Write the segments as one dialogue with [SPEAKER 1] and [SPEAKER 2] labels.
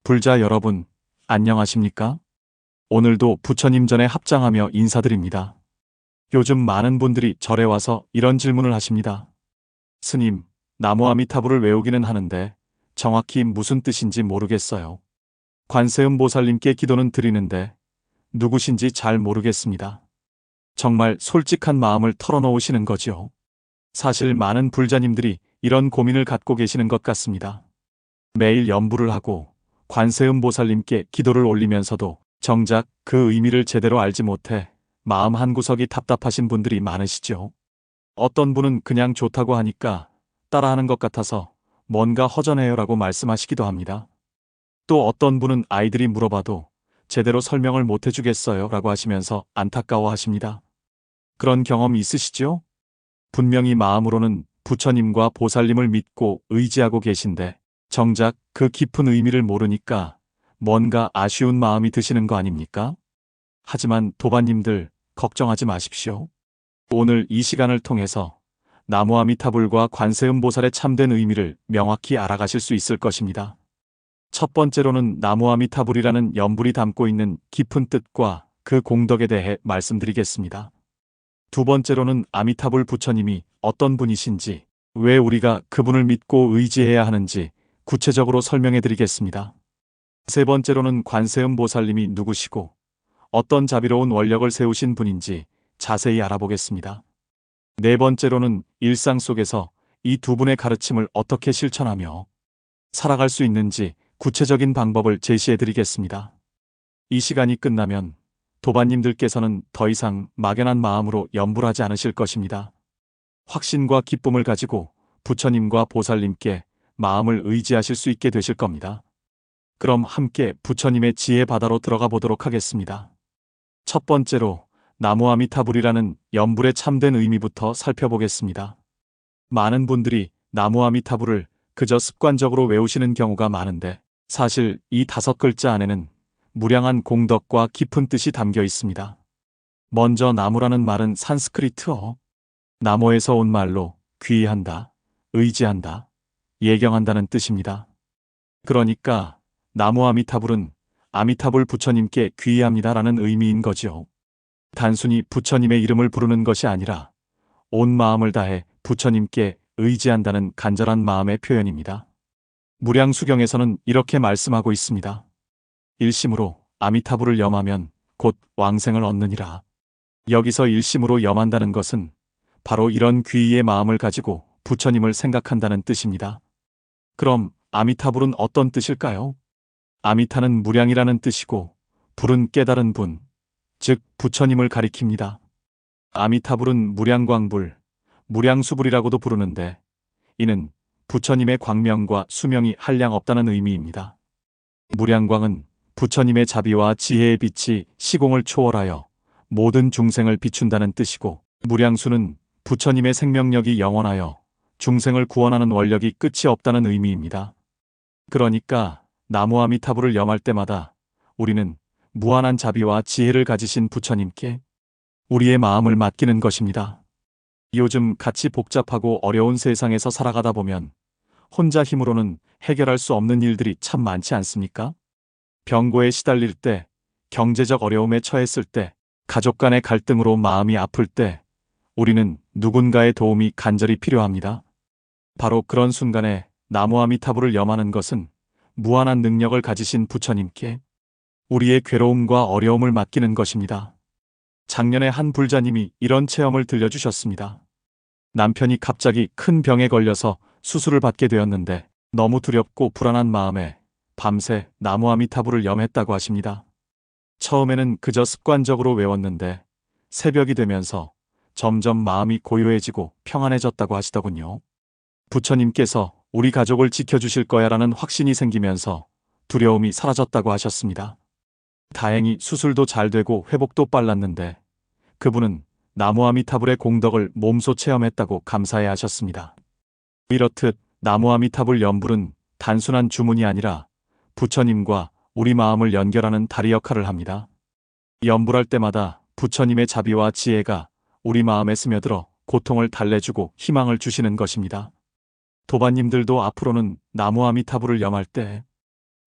[SPEAKER 1] 불자 여러분, 안녕하십니까? 오늘도 부처님 전에 합장하며 인사드립니다. 요즘 많은 분들이 절에 와서 이런 질문을 하십니다. 스님, 나무 아미타불을 외우기는 하는데 정확히 무슨 뜻인지 모르겠어요. 관세음 보살님께 기도는 드리는데 누구신지 잘 모르겠습니다. 정말 솔직한 마음을 털어놓으시는 거지요. 사실 많은 불자님들이 이런 고민을 갖고 계시는 것 같습니다. 매일 염불을 하고 관세음 보살님께 기도를 올리면서도 정작 그 의미를 제대로 알지 못해 마음 한구석이 답답하신 분들이 많으시죠. 어떤 분은 그냥 좋다고 하니까 따라하는 것 같아서 뭔가 허전해요라고 말씀하시기도 합니다. 또 어떤 분은 아이들이 물어봐도 제대로 설명을 못 해주겠어요 라고 하시면서 안타까워 하십니다. 그런 경험 있으시죠? 분명히 마음으로는 부처님과 보살님을 믿고 의지하고 계신데 정작 그 깊은 의미를 모르니까 뭔가 아쉬운 마음이 드시는 거 아닙니까? 하지만 도반님들 걱정하지 마십시오. 오늘 이 시간을 통해서 나무 아미타불과 관세음 보살의 참된 의미를 명확히 알아가실 수 있을 것입니다. 첫 번째로는 나무 아미타불이라는 연불이 담고 있는 깊은 뜻과 그 공덕에 대해 말씀드리겠습니다. 두 번째로는 아미타불 부처님이 어떤 분이신지, 왜 우리가 그분을 믿고 의지해야 하는지 구체적으로 설명해 드리겠습니다. 세 번째로는 관세음 보살님이 누구시고 어떤 자비로운 원력을 세우신 분인지 자세히 알아보겠습니다. 네 번째로는 일상 속에서 이 두 분의 가르침을 어떻게 실천하며 살아갈 수 있는지 구체적인 방법을 제시해 드리겠습니다. 이 시간이 끝나면 도반님들께서는 더 이상 막연한 마음으로 염불하지 않으실 것입니다. 확신과 기쁨을 가지고 부처님과 보살님께 마음을 의지하실 수 있게 되실 겁니다. 그럼 함께 부처님의 지혜 바다로 들어가 보도록 하겠습니다. 첫 번째로 나무 아미타불이라는 연불의 참된 의미부터 살펴보겠습니다. 많은 분들이 나무 아미타불을 그저 습관적으로 외우시는 경우가 많은데 사실 이 5글자 안에는 무량한 공덕과 깊은 뜻이 담겨 있습니다. 먼저 나무라는 말은 산스크리트어, 나무에서 온 말로 귀의한다, 의지한다, 예경한다는 뜻입니다. 그러니까 나무 아미타불은 아미타불 부처님께 귀의합니다라는 의미인 거지요. 단순히 부처님의 이름을 부르는 것이 아니라 온 마음을 다해 부처님께 의지한다는 간절한 마음의 표현입니다. 무량수경에서는 이렇게 말씀하고 있습니다. 일심으로 아미타불을 염하면 곧 왕생을 얻느니라. 여기서 일심으로 염한다는 것은 바로 이런 귀의의 마음을 가지고 부처님을 생각한다는 뜻입니다. 그럼 아미타불은 어떤 뜻일까요? 아미타는 무량이라는 뜻이고 불은 깨달은 분, 즉 부처님을 가리킵니다. 아미타불은 무량광불, 무량수불이라고도 부르는데 이는 부처님의 광명과 수명이 한량 없다는 의미입니다. 무량광은 부처님의 자비와 지혜의 빛이 시공을 초월하여 모든 중생을 비춘다는 뜻이고 무량수는 부처님의 생명력이 영원하여 중생을 구원하는 원력이 끝이 없다는 의미입니다. 그러니까 나무 아미타불을 염할 때마다 우리는 무한한 자비와 지혜를 가지신 부처님께 우리의 마음을 맡기는 것입니다. 요즘 같이 복잡하고 어려운 세상에서 살아가다 보면 혼자 힘으로는 해결할 수 없는 일들이 참 많지 않습니까? 병고에 시달릴 때, 경제적 어려움에 처했을 때, 가족 간의 갈등으로 마음이 아플 때 우리는 누군가의 도움이 간절히 필요합니다. 바로 그런 순간에 나무 아미타불을 염하는 것은 무한한 능력을 가지신 부처님께 우리의 괴로움과 어려움을 맡기는 것입니다. 작년에 한 불자님이 이런 체험을 들려주셨습니다. 남편이 갑자기 큰 병에 걸려서 수술을 받게 되었는데 너무 두렵고 불안한 마음에 밤새 나무 아미타불을 염했다고 하십니다. 처음에는 그저 습관적으로 외웠는데 새벽이 되면서 점점 마음이 고요해지고 평안해졌다고 하시더군요. 부처님께서 우리 가족을 지켜주실 거야라는 확신이 생기면서 두려움이 사라졌다고 하셨습니다. 다행히 수술도 잘 되고 회복도 빨랐는데 그분은 나무 아미타불의 공덕을 몸소 체험했다고 감사해 하셨습니다. 이렇듯 나무 아미타불 염불은 단순한 주문이 아니라 부처님과 우리 마음을 연결하는 다리 역할을 합니다. 염불할 때마다 부처님의 자비와 지혜가 우리 마음에 스며들어 고통을 달래주고 희망을 주시는 것입니다. 도반님들도 앞으로는 나무 아미타불을 염할 때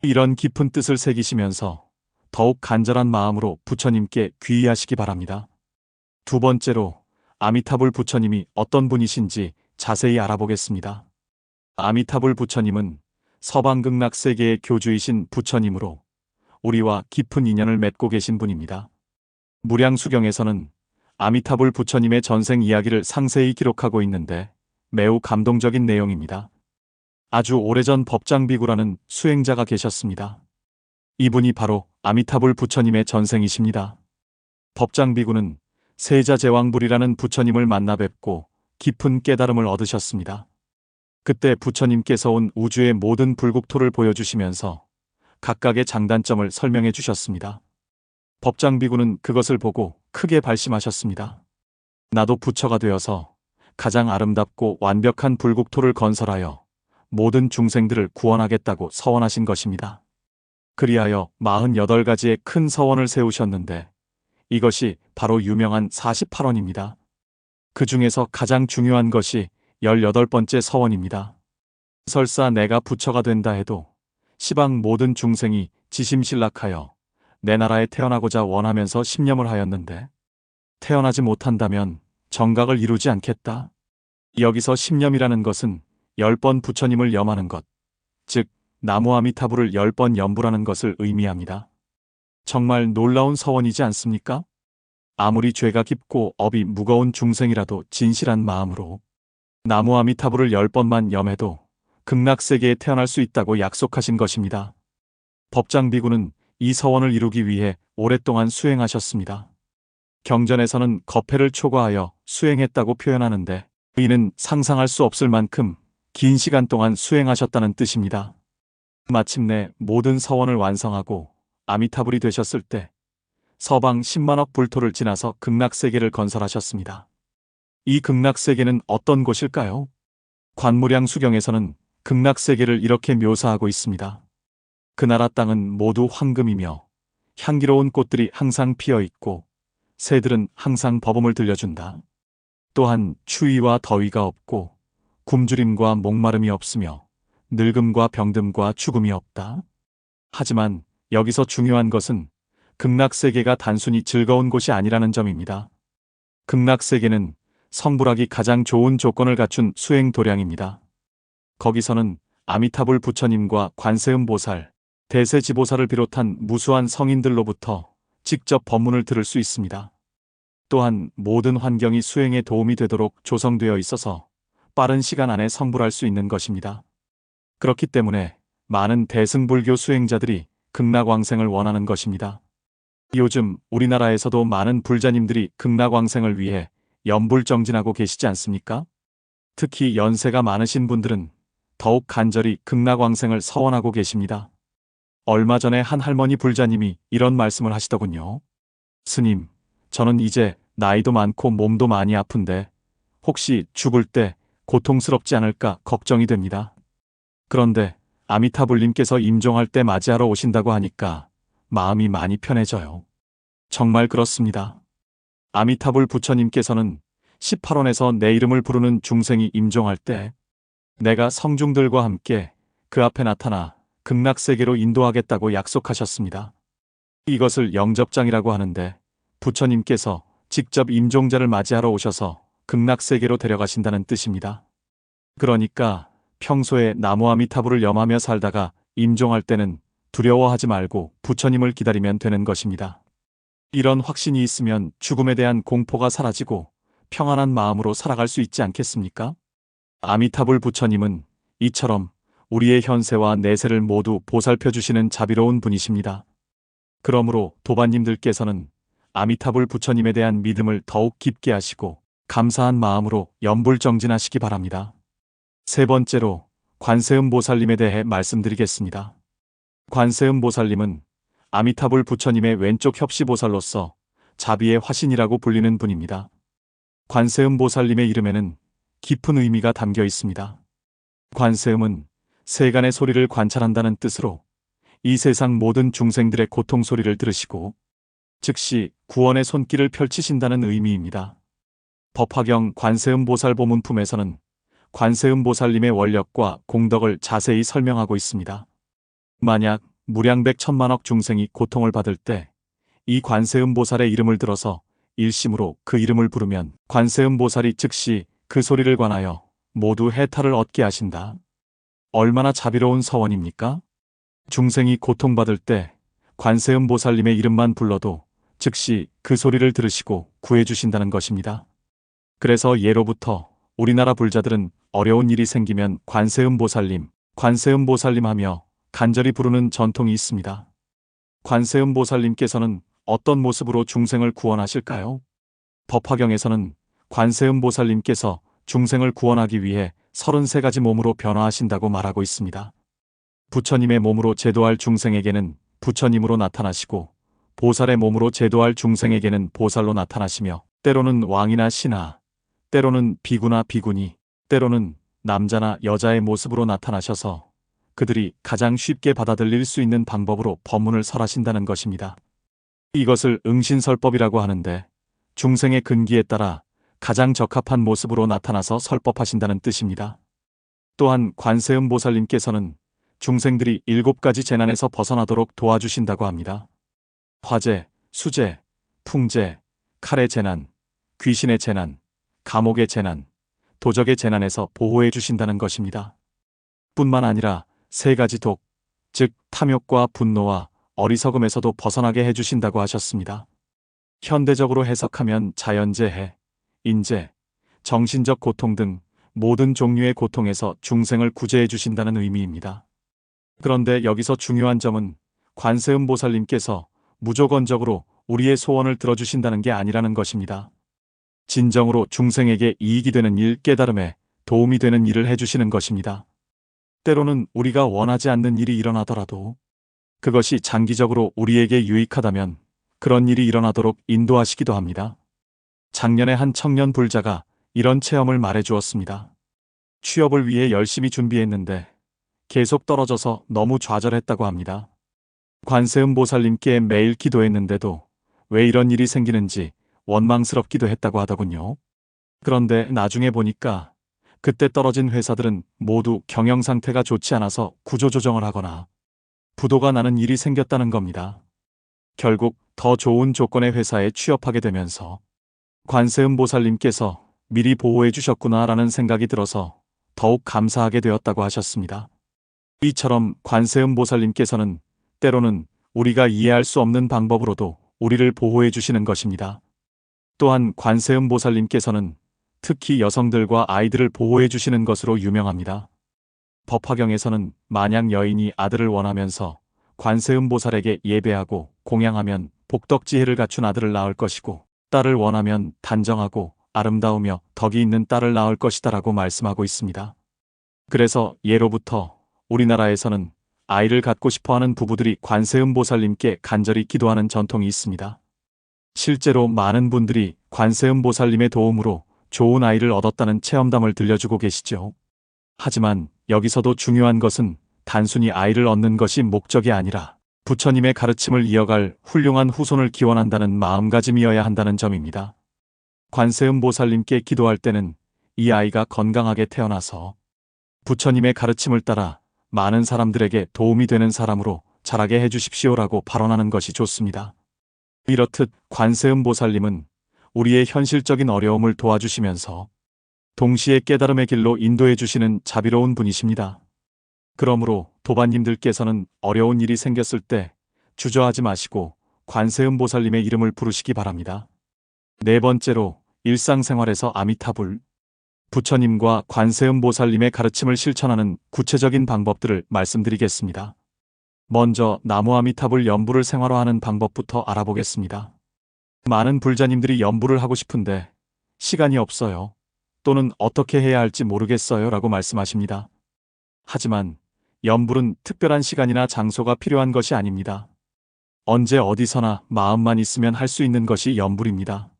[SPEAKER 1] 이런 깊은 뜻을 새기시면서 더욱 간절한 마음으로 부처님께 귀의하시기 바랍니다. 두 번째로 아미타불 부처님이 어떤 분이신지 자세히 알아보겠습니다. 아미타불 부처님은 서방극락세계의 교주이신 부처님으로 우리와 깊은 인연을 맺고 계신 분입니다. 무량수경에서는 아미타불 부처님의 전생 이야기를 상세히 기록하고 있는데 매우 감동적인 내용입니다. 아주 오래전 법장비구라는 수행자가 계셨습니다. 이분이 바로 아미타불 부처님의 전생이십니다. 법장비구는 세자제왕불이라는 부처님을 만나 뵙고 깊은 깨달음을 얻으셨습니다. 그때 부처님께서 온 우주의 모든 불국토를 보여주시면서 각각의 장단점을 설명해 주셨습니다. 법장비구는 그것을 보고 크게 발심하셨습니다. 나도 부처가 되어서 가장 아름답고 완벽한 불국토를 건설하여 모든 중생들을 구원하겠다고 서원하신 것입니다. 그리하여 48가지의 큰 서원을 세우셨는데 이것이 바로 유명한 48원입니다. 그 중에서 가장 중요한 것이 18번째 서원입니다. 설사 내가 부처가 된다 해도 시방 모든 중생이 지심신락하여 내 나라에 태어나고자 원하면서 신념을 하였는데 태어나지 못한다면 정각을 이루지 않겠다. 여기서 신념이라는 것은 10번 부처님을 염하는 것, 즉 나무아미타불을 10번 염불하는 것을 의미합니다. 정말 놀라운 서원이지 않습니까? 아무리 죄가 깊고 업이 무거운 중생이라도 진실한 마음으로 나무아미타불을 10번만 염해도 극락세계에 태어날 수 있다고 약속하신 것입니다. 법장비구는 이 서원을 이루기 위해 오랫동안 수행하셨습니다. 경전에서는 거패를 초과하여 수행했다고 표현하는데 이는 상상할 수 없을 만큼 긴 시간 동안 수행하셨다는 뜻입니다. 마침내 모든 서원을 완성하고 아미타불이 되셨을 때 서방 10만억 불토를 지나서 극락세계를 건설하셨습니다. 이 극락세계는 어떤 곳일까요? 관무량수경에서는 극락세계를 이렇게 묘사하고 있습니다. 그 나라 땅은 모두 황금이며 향기로운 꽃들이 항상 피어 있고 새들은 항상 버범을 들려준다. 또한 추위와 더위가 없고 굶주림과 목마름이 없으며 늙음과 병듦과 죽음이 없다. 하지만 여기서 중요한 것은 극락세계가 단순히 즐거운 곳이 아니라는 점입니다. 극락세계는 성불하기 가장 좋은 조건을 갖춘 수행 도량입니다. 거기서는 아미타불 부처님과 관세음보살, 대세지보살을 비롯한 무수한 성인들로부터 직접 법문을 들을 수 있습니다. 또한 모든 환경이 수행에 도움이 되도록 조성되어 있어서 빠른 시간 안에 성불할 수 있는 것입니다. 그렇기 때문에 많은 대승불교 수행자들이 극락왕생을 원하는 것입니다. 요즘 우리나라에서도 많은 불자님들이 극락왕생을 위해 염불정진하고 계시지 않습니까? 특히 연세가 많으신 분들은 더욱 간절히 극락왕생을 서원하고 계십니다. 얼마 전에 한 할머니 불자님이 이런 말씀을 하시더군요. 스님, 저는 이제 나이도 많고 몸도 많이 아픈데 혹시 죽을 때 고통스럽지 않을까 걱정이 됩니다. 그런데 아미타불님께서 임종할 때 맞이하러 오신다고 하니까 마음이 많이 편해져요. 정말 그렇습니다. 아미타불 부처님께서는 18원에서 내 이름을 부르는 중생이 임종할 때 내가 성중들과 함께 그 앞에 나타나 극락세계로 인도하겠다고 약속하셨습니다. 이것을 영접장이라고 하는데 부처님께서 직접 임종자를 맞이하러 오셔서 극락세계로 데려가신다는 뜻입니다. 그러니까 평소에 나무아미타불을 염하며 살다가 임종할 때는 두려워하지 말고 부처님을 기다리면 되는 것입니다. 이런 확신이 있으면 죽음에 대한 공포가 사라지고 평안한 마음으로 살아갈 수 있지 않겠습니까? 아미타불 부처님은 이처럼 우리의 현세와 내세를 모두 보살펴 주시는 자비로운 분이십니다. 그러므로 도반님들께서는 아미타불 부처님에 대한 믿음을 더욱 깊게 하시고 감사한 마음으로 염불정진하시기 바랍니다. 세 번째로 관세음보살님에 대해 말씀드리겠습니다. 관세음보살님은 아미타불 부처님의 왼쪽 협시보살로서 자비의 화신이라고 불리는 분입니다. 관세음보살님의 이름에는 깊은 의미가 담겨 있습니다. 관세음은 세간의 소리를 관찰한다는 뜻으로 이 세상 모든 중생들의 고통 소리를 들으시고 즉시 구원의 손길을 펼치신다는 의미입니다. 법화경 관세음보살 보문품에서는 관세음보살님의 원력과 공덕을 자세히 설명하고 있습니다. 만약 무량백 천만억 중생이 고통을 받을 때 이 관세음보살의 이름을 들어서 일심으로 그 이름을 부르면 관세음보살이 즉시 그 소리를 관하여 모두 해탈을 얻게 하신다. 얼마나 자비로운 서원입니까? 중생이 고통받을 때 관세음보살님의 이름만 불러도 즉시 그 소리를 들으시고 구해주신다는 것입니다. 그래서 예로부터 우리나라 불자들은 어려운 일이 생기면 관세음보살님, 관세음보살님 하며 간절히 부르는 전통이 있습니다. 관세음보살님께서는 어떤 모습으로 중생을 구원하실까요? 법화경에서는 관세음보살님께서 중생을 구원하기 위해 33가지 몸으로 변화하신다고 말하고 있습니다. 부처님의 몸으로 제도할 중생에게는 부처님으로 나타나시고 보살의 몸으로 제도할 중생에게는 보살로 나타나시며 때로는 왕이나 신하, 때로는 비구나 비구니, 때로는 남자나 여자의 모습으로 나타나셔서 그들이 가장 쉽게 받아들일 수 있는 방법으로 법문을 설하신다는 것입니다. 이것을 응신설법이라고 하는데 중생의 근기에 따라 가장 적합한 모습으로 나타나서 설법하신다는 뜻입니다. 또한 관세음보살님께서는 중생들이 7가지 재난에서 벗어나도록 도와주신다고 합니다. 화재, 수재, 풍재, 칼의 재난, 귀신의 재난, 감옥의 재난, 도적의 재난에서 보호해 주신다는 것입니다. 뿐만 아니라 3가지 독, 즉 탐욕과 분노와 어리석음에서도 벗어나게 해주신다고 하셨습니다. 현대적으로 해석하면 자연재해, 인재, 정신적 고통 등 모든 종류의 고통에서 중생을 구제해 주신다는 의미입니다. 그런데 여기서 중요한 점은 관세음보살님께서 무조건적으로 우리의 소원을 들어주신다는 게 아니라는 것입니다. 진정으로 중생에게 이익이 되는 일, 깨달음에 도움이 되는 일을 해주시는 것입니다. 때로는 우리가 원하지 않는 일이 일어나더라도 그것이 장기적으로 우리에게 유익하다면 그런 일이 일어나도록 인도하시기도 합니다. 작년에 한 청년 불자가 이런 체험을 말해 주었습니다. 취업을 위해 열심히 준비했는데 계속 떨어져서 너무 좌절했다고 합니다. 관세음보살님께 매일 기도했는데도 왜 이런 일이 생기는지 원망스럽기도 했다고 하더군요. 그런데 나중에 보니까 그때 떨어진 회사들은 모두 경영 상태가 좋지 않아서 구조조정을 하거나 부도가 나는 일이 생겼다는 겁니다. 결국 더 좋은 조건의 회사에 취업하게 되면서 관세음보살님께서 미리 보호해 주셨구나라는 생각이 들어서 더욱 감사하게 되었다고 하셨습니다. 이처럼 관세음보살님께서는 때로는 우리가 이해할 수 없는 방법으로도 우리를 보호해 주시는 것입니다. 또한 관세음보살님께서는 특히 여성들과 아이들을 보호해 주시는 것으로 유명합니다. 법화경에서는 만약 여인이 아들을 원하면서 관세음보살에게 예배하고 공양하면 복덕지혜를 갖춘 아들을 낳을 것이고 딸을 원하면 단정하고 아름다우며 덕이 있는 딸을 낳을 것이다라고 말씀하고 있습니다. 그래서 예로부터 우리나라에서는 아이를 갖고 싶어하는 부부들이 관세음보살님께 간절히 기도하는 전통이 있습니다. 실제로 많은 분들이 관세음보살님의 도움으로 좋은 아이를 얻었다는 체험담을 들려주고 계시죠. 하지만 여기서도 중요한 것은 단순히 아이를 얻는 것이 목적이 아니라 부처님의 가르침을 이어갈 훌륭한 후손을 기원한다는 마음가짐이어야 한다는 점입니다. 관세음보살님께 기도할 때는 이 아이가 건강하게 태어나서 부처님의 가르침을 따라 많은 사람들에게 도움이 되는 사람으로 자라게 해주십시오라고 발언하는 것이 좋습니다. 이렇듯 관세음보살님은 우리의 현실적인 어려움을 도와주시면서 동시에 깨달음의 길로 인도해 주시는 자비로운 분이십니다. 그러므로 도반님들께서는 어려운 일이 생겼을 때 주저하지 마시고 관세음보살님의 이름을 부르시기 바랍니다. 4번째로 일상생활에서 아미타불, 부처님과 관세음보살님의 가르침을 실천하는 구체적인 방법들을 말씀드리겠습니다. 먼저 나무 아미타불 연부를 생활화하는 방법부터 알아보겠습니다. 많은 불자님들이 연부를 하고 싶은데 시간이 없어요. 또는 어떻게 해야 할지 모르겠어요 라고 말씀하십니다. 하지만 연불은 특별한 시간이나 장소가 필요한 것이 아닙니다. 언제 어디서나 마음만 있으면 할 수 있는 것이 연불입니다.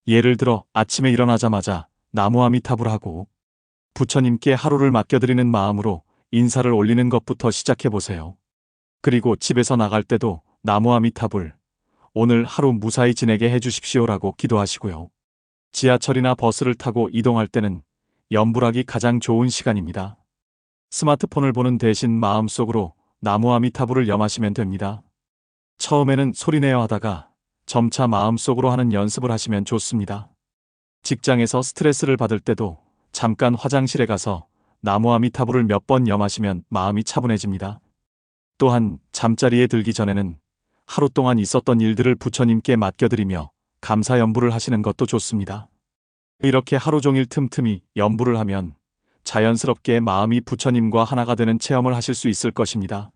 [SPEAKER 1] 예를 들어 아침에 일어나자마자 나무 아미타불 하고 부처님께 하루를 맡겨드리는 마음으로 인사를 올리는 것부터 시작해보세요. 그리고 집에서 나갈 때도 나무 아미타불, 오늘 하루 무사히 지내게 해주십시오라고 기도하시고요. 지하철이나 버스를 타고 이동할 때는 연불하기 가장 좋은 시간입니다. 스마트폰을 보는 대신 마음속으로 나무 아미타불을 염하시면 됩니다. 처음에는 소리내어 하다가 점차 마음속으로 하는 연습을 하시면 좋습니다. 직장에서 스트레스를 받을 때도 잠깐 화장실에 가서 나무 아미타불을 몇 번 염하시면 마음이 차분해집니다. 또한 잠자리에 들기 전에는 하루 동안 있었던 일들을 부처님께 맡겨드리며 감사 연부를 하시는 것도 좋습니다. 이렇게 하루 종일 틈틈이 연부를 하면 자연스럽게 마음이 부처님과 하나가 되는 체험을 하실 수 있을 것입니다.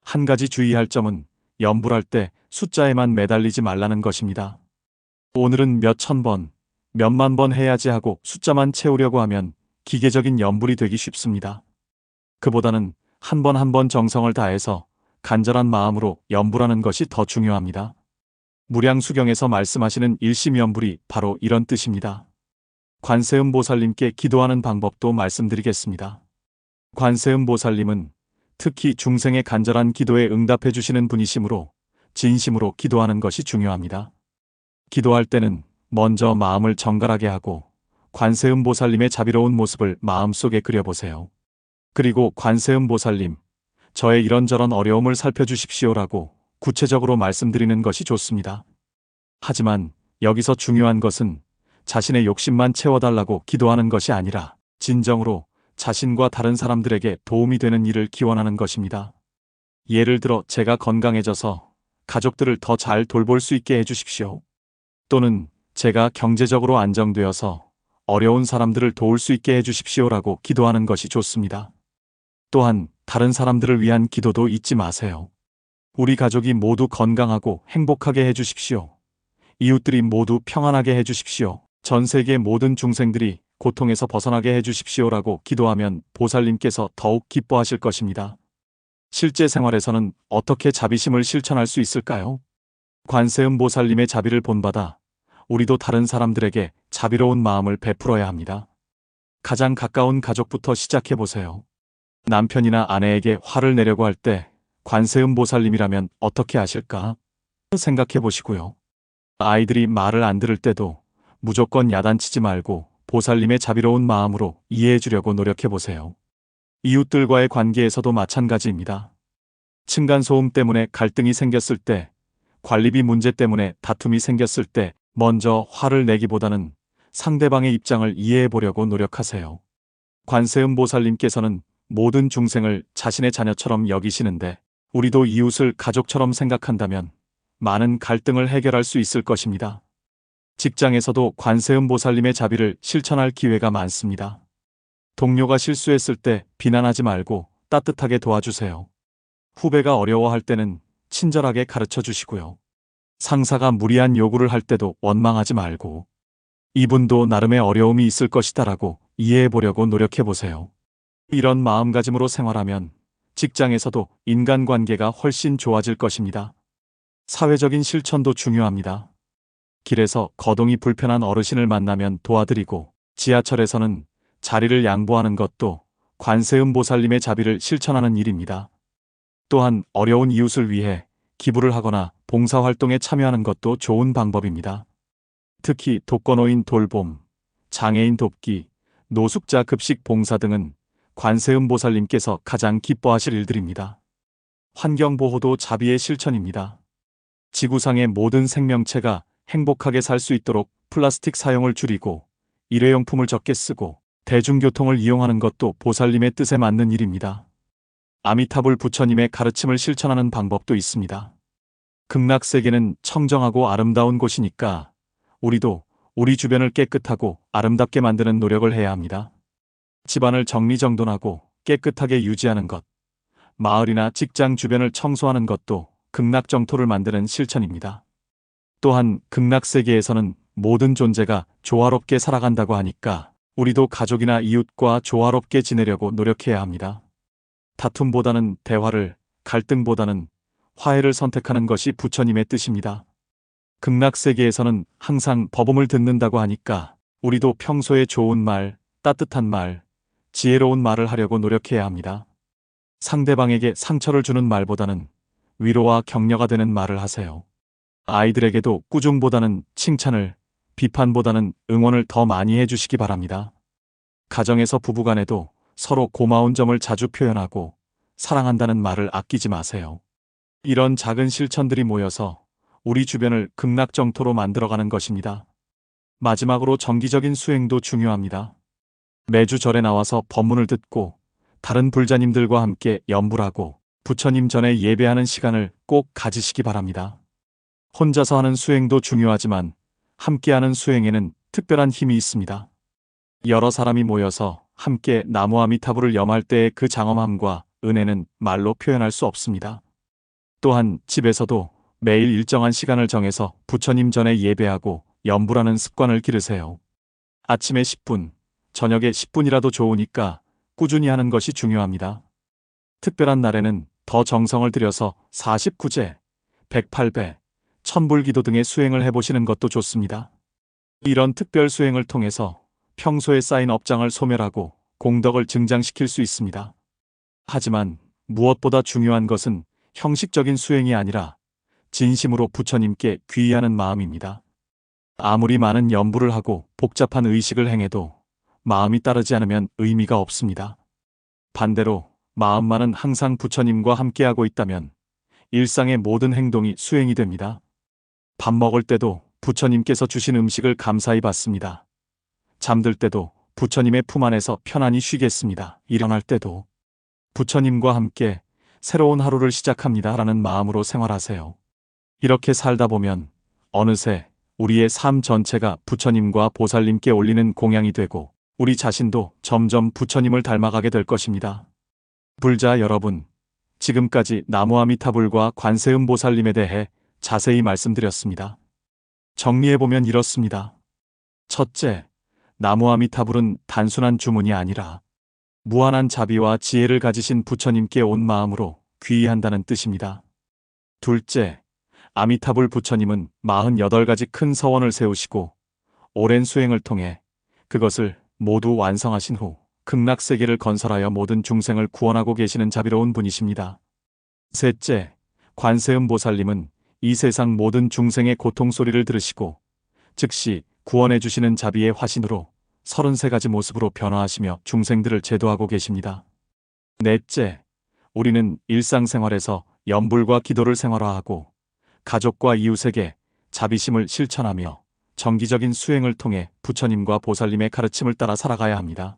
[SPEAKER 1] 한 가지 주의할 점은 연부를 할 때 숫자에만 매달리지 말라는 것입니다. 오늘은 몇 천 번, 몇만 번 해야지 하고 숫자만 채우려고 하면 기계적인 연불이 되기 쉽습니다. 그보다는 한 번 한 번 정성을 다해서 간절한 마음으로 연불하는 것이 더 중요합니다. 무량수경에서 말씀하시는 일심연불이 바로 이런 뜻입니다. 관세음보살님께 기도하는 방법도 말씀드리겠습니다. 관세음보살님은 특히 중생의 간절한 기도에 응답해 주시는 분이시므로 진심으로 기도하는 것이 중요합니다. 기도할 때는 먼저 마음을 정갈하게 하고 관세음보살님의 자비로운 모습을 마음속에 그려보세요. 그리고 관세음보살님, 저의 이런저런 어려움을 살펴주십시오라고 구체적으로 말씀드리는 것이 좋습니다. 하지만 여기서 중요한 것은 자신의 욕심만 채워달라고 기도하는 것이 아니라 진정으로 자신과 다른 사람들에게 도움이 되는 일을 기원하는 것입니다. 예를 들어 제가 건강해져서 가족들을 더 잘 돌볼 수 있게 해주십시오. 또는 제가 경제적으로 안정되어서 어려운 사람들을 도울 수 있게 해주십시오라고 기도하는 것이 좋습니다. 또한 다른 사람들을 위한 기도도 잊지 마세요. 우리 가족이 모두 건강하고 행복하게 해주십시오. 이웃들이 모두 평안하게 해주십시오. 전 세계 모든 중생들이 고통에서 벗어나게 해주십시오라고 기도하면 보살님께서 더욱 기뻐하실 것입니다. 실제 생활에서는 어떻게 자비심을 실천할 수 있을까요? 관세음 보살님의 자비를 본받아 우리도 다른 사람들에게 자비로운 마음을 베풀어야 합니다. 가장 가까운 가족부터 시작해보세요. 남편이나 아내에게 화를 내려고 할 때 관세음 보살님이라면 어떻게 하실까? 생각해보시고요. 아이들이 말을 안 들을 때도 무조건 야단치지 말고 보살님의 자비로운 마음으로 이해해주려고 노력해보세요. 이웃들과의 관계에서도 마찬가지입니다. 층간소음 때문에 갈등이 생겼을 때, 관리비 문제 때문에 다툼이 생겼을 때 먼저 화를 내기보다는 상대방의 입장을 이해해보려고 노력하세요. 관세음 보살님께서는 모든 중생을 자신의 자녀처럼 여기시는데 우리도 이웃을 가족처럼 생각한다면 많은 갈등을 해결할 수 있을 것입니다. 직장에서도 관세음 보살님의 자비를 실천할 기회가 많습니다. 동료가 실수했을 때 비난하지 말고 따뜻하게 도와주세요. 후배가 어려워할 때는 친절하게 가르쳐 주시고요. 상사가 무리한 요구를 할 때도 원망하지 말고 이분도 나름의 어려움이 있을 것이다라고 이해해 보려고 노력해 보세요. 이런 마음가짐으로 생활하면 직장에서도 인간관계가 훨씬 좋아질 것입니다. 사회적인 실천도 중요합니다. 길에서 거동이 불편한 어르신을 만나면 도와드리고 지하철에서는 자리를 양보하는 것도 관세음 보살님의 자비를 실천하는 일입니다. 또한 어려운 이웃을 위해 기부를 하거나 봉사활동에 참여하는 것도 좋은 방법입니다. 특히 독거노인 돌봄, 장애인 돕기, 노숙자 급식 봉사 등은 관세음 보살님께서 가장 기뻐하실 일들입니다. 환경보호도 자비의 실천입니다. 지구상의 모든 생명체가 행복하게 살 수 있도록 플라스틱 사용을 줄이고 일회용품을 적게 쓰고 대중교통을 이용하는 것도 보살님의 뜻에 맞는 일입니다. 아미타불 부처님의 가르침을 실천하는 방법도 있습니다. 극락세계는 청정하고 아름다운 곳이니까 우리도 우리 주변을 깨끗하고 아름답게 만드는 노력을 해야 합니다. 집안을 정리정돈하고 깨끗하게 유지하는 것, 마을이나 직장 주변을 청소하는 것도 극락정토를 만드는 실천입니다. 또한 극락세계에서는 모든 존재가 조화롭게 살아간다고 하니까 우리도 가족이나 이웃과 조화롭게 지내려고 노력해야 합니다. 다툼보다는 대화를, 갈등보다는 화해를 선택하는 것이 부처님의 뜻입니다. 극락세계에서는 항상 법음을 듣는다고 하니까 우리도 평소에 좋은 말, 따뜻한 말, 지혜로운 말을 하려고 노력해야 합니다. 상대방에게 상처를 주는 말보다는 위로와 격려가 되는 말을 하세요. 아이들에게도 꾸중보다는 칭찬을, 비판보다는 응원을 더 많이 해주시기 바랍니다. 가정에서 부부간에도 서로 고마운 점을 자주 표현하고 사랑한다는 말을 아끼지 마세요. 이런 작은 실천들이 모여서 우리 주변을 극락정토로 만들어가는 것입니다. 마지막으로 정기적인 수행도 중요합니다. 매주 절에 나와서 법문을 듣고 다른 불자님들과 함께 염불하고 부처님 전에 예배하는 시간을 꼭 가지시기 바랍니다. 혼자서 하는 수행도 중요하지만 함께하는 수행에는 특별한 힘이 있습니다. 여러 사람이 모여서 함께 나무 아미타불을 염할 때의 그 장엄함과 은혜는 말로 표현할 수 없습니다. 또한 집에서도 매일 일정한 시간을 정해서 부처님 전에 예배하고 염불하는 습관을 기르세요. 아침에 10분, 저녁에 10분이라도 좋으니까 꾸준히 하는 것이 중요합니다. 특별한 날에는 더 정성을 들여서 49제, 108배, 천불기도 등의 수행을 해보시는 것도 좋습니다. 이런 특별 수행을 통해서 평소에 쌓인 업장을 소멸하고 공덕을 증장시킬 수 있습니다. 하지만 무엇보다 중요한 것은 형식적인 수행이 아니라 진심으로 부처님께 귀의하는 마음입니다. 아무리 많은 염불을 하고 복잡한 의식을 행해도 마음이 따르지 않으면 의미가 없습니다. 반대로 마음만은 항상 부처님과 함께하고 있다면 일상의 모든 행동이 수행이 됩니다. 밥 먹을 때도 부처님께서 주신 음식을 감사히 받습니다. 잠들 때도 부처님의 품 안에서 편안히 쉬겠습니다. 일어날 때도 부처님과 함께 새로운 하루를 시작합니다. 라는 마음으로 생활하세요. 이렇게 살다 보면 어느새 우리의 삶 전체가 부처님과 보살님께 올리는 공양이 되고 우리 자신도 점점 부처님을 닮아가게 될 것입니다. 불자 여러분, 지금까지 나무 아미타불과 관세음 보살님에 대해 자세히 말씀드렸습니다. 정리해보면 이렇습니다. 첫째, 나무 아미타불은 단순한 주문이 아니라 무한한 자비와 지혜를 가지신 부처님께 온 마음으로 귀의한다는 뜻입니다. 둘째, 아미타불 부처님은 48가지 큰 서원을 세우시고 오랜 수행을 통해 그것을 모두 완성하신 후 극락세계를 건설하여 모든 중생을 구원하고 계시는 자비로운 분이십니다. 셋째, 관세음 보살님은 이 세상 모든 중생의 고통 소리를 들으시고 즉시 구원해 주시는 자비의 화신으로 33가지 모습으로 변화하시며 중생들을 제도하고 계십니다. 넷째, 우리는 일상생활에서 염불과 기도를 생활화하고 가족과 이웃에게 자비심을 실천하며 정기적인 수행을 통해 부처님과 보살님의 가르침을 따라 살아가야 합니다.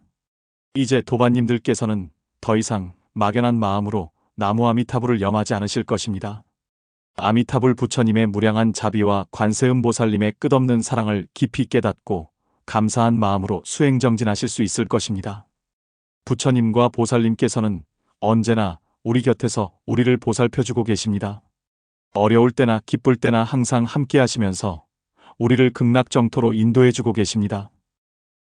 [SPEAKER 1] 이제 도반님들께서는 더 이상 막연한 마음으로 나무 아미타불을 염하지 않으실 것입니다. 아미타불 부처님의 무량한 자비와 관세음 보살님의 끝없는 사랑을 깊이 깨닫고 감사한 마음으로 수행 정진하실 수 있을 것입니다. 부처님과 보살님께서는 언제나 우리 곁에서 우리를 보살펴주고 계십니다. 어려울 때나 기쁠 때나 항상 함께 하시면서 우리를 극락정토로 인도해주고 계십니다.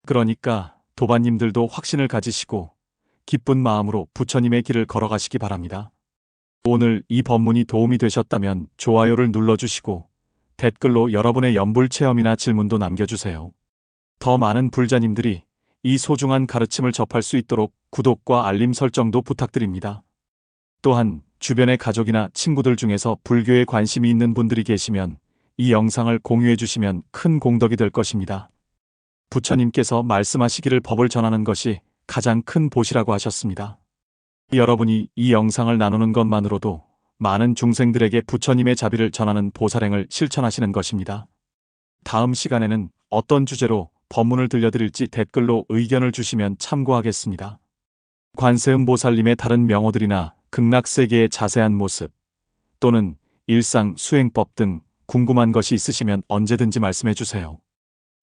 [SPEAKER 1] 그러니까 도반님들도 확신을 가지시고 기쁜 마음으로 부처님의 길을 걸어가시기 바랍니다. 오늘 이 법문이 도움이 되셨다면 좋아요를 눌러주시고 댓글로 여러분의 염불 체험이나 질문도 남겨주세요. 더 많은 불자님들이 이 소중한 가르침을 접할 수 있도록 구독과 알림 설정도 부탁드립니다. 또한 주변의 가족이나 친구들 중에서 불교에 관심이 있는 분들이 계시면 이 영상을 공유해 주시면 큰 공덕이 될 것입니다. 부처님께서 말씀하시기를 법을 전하는 것이 가장 큰 보시라고 하셨습니다. 여러분이 이 영상을 나누는 것만으로도 많은 중생들에게 부처님의 자비를 전하는 보살행을 실천하시는 것입니다. 다음 시간에는 어떤 주제로 법문을 들려드릴지 댓글로 의견을 주시면 참고하겠습니다. 관세음 보살님의 다른 명호들이나 극락세계의 자세한 모습 또는 일상 수행법 등 궁금한 것이 있으시면 언제든지 말씀해 주세요.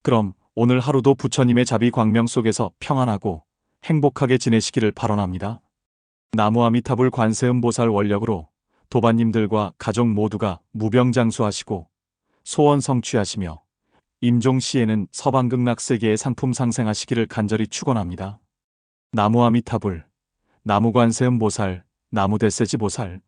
[SPEAKER 1] 그럼 오늘 하루도 부처님의 자비 광명 속에서 평안하고 행복하게 지내시기를 발언합니다. 나무 아미타불 관세음 보살 원력으로 도반님들과 가족 모두가 무병장수하시고 소원 성취하시며 임종시에는 서방극락세계의 상품 상생하시기를 간절히 축원합니다. 나무 아미타불, 나무 관세음 보살, 나무 대세지 보살.